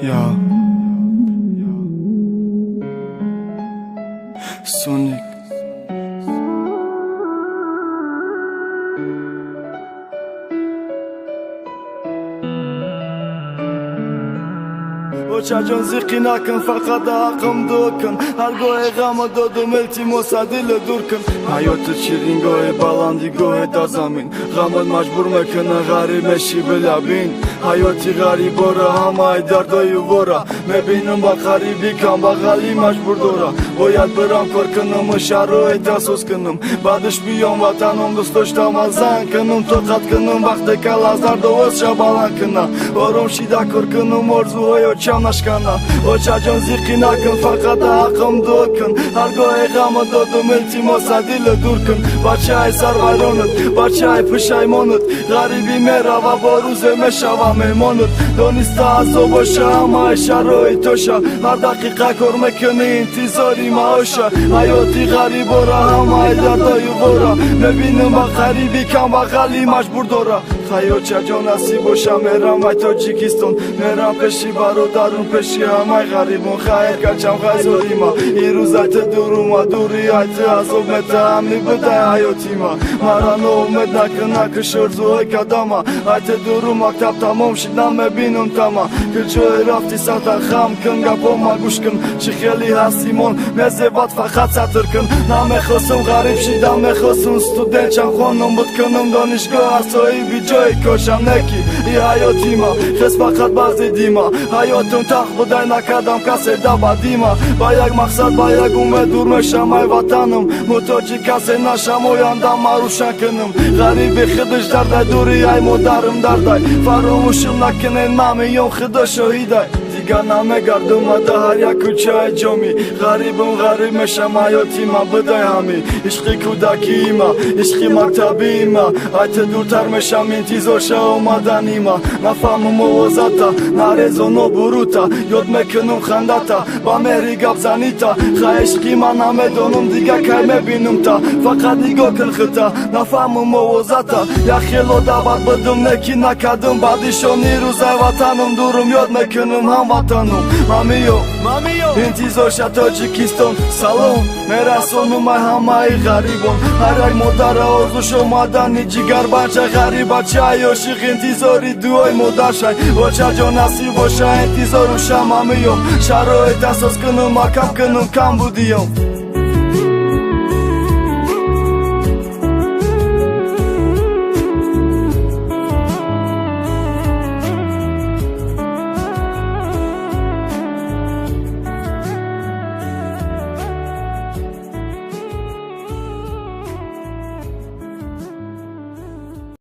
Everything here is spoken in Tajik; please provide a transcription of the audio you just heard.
Ja. Sonic. وچاجون زیقی نکن فقط حقم دو کن هر گوه غم دادم التماس دل دور کن حیات شیرین گوه بلندی گوه دا زمین غمت مجبور میکنه غریبشی بلبین حیاتی غریب باره همه دردای ورا میبینم با غریبی کم بغلی مجبور داره باید برم کار کنم و شرایط اساس کنم بعدش بیام وطنم دوست داشتم از زن کنم طاقت کنم وقتی که از درد و وزش بلند کنم آرام شیده کار کنم آرزوهای چم نشکنم اوچا جان زیقی نکن فقط حقم دو کن هر گاه غم دادم التماس دل دور کن بچه های سرورانت بچه های پشیمانت غریبی میره و با روزه میشوه میمانت دانسته از او باشه همه شرایط توشه هر دقیقه کار میکنی انتظاری معاشه حیاتی غریب باره همه دردای ورا میبینم با غریبی کم بغلی مجبور داره خیاچه جان نصیب باشه میرم ای تاجیکستان میرم پیشی برادرون پیشی همه غریبون خیر کچم خیزاری ما این روز ایت دورو ما دوری ایت از امت هملی بده حیاتی ما مرا امید نکنه که شرزوهای کدامه ایت دورو مکتب تمام شدم میبینم تمام که جای رفتی سطح خم کن گپا ما گوش کن چی خیلی هستیمون میزبات فقط سطر کن نمیخواستم غریب شدم میخواستم ستودنت چم خانم بود کنم دانشگاه اصایی بی جای کاشم نکی ای حیاتی ما خس فقط بعضی دیما حیاتم تخت بودای نکردم کسی دبا دیما با یک مقصد با یک امید دور میشم ای وطنم محتاجی کسی نشم و یاندم مروشن کنم غریبی خودش درده دوری ای مادرم درده فراموشم نکنین مامیون خدا شهیده دیگه نمیگردم در هر یک کوچه جامی غریبم غریب میشم حیاتی ما بده همی عشقی کودکی ما عشقی مکتبی ما ایت دورتر میشم انتظار شه اومدنی ما نفهمم موازتا نریزو نو بروتا یاد میکنم خندتا با مهری گپ زنیتا عشقی من نمیدونم دیگه که میبینم تا فقط نگاه کن خطا نفهمم موازتا یا خیلو دعوت بدم نکی نکدم بعدیشو نیروزه وطنم دورم یاد میکنم هم وطنم مامیو انتظار شه تاجیکستان سلام میرسونم ای همه غریبان هر یک مادر آرزوش اومدنی جگر بچه غریب بچه عاشق انتظاری دوای مادر شای بچه جان نصیب باشه انتظارم شم مامیو شرایط اساس کنم کم کنم کم بودیم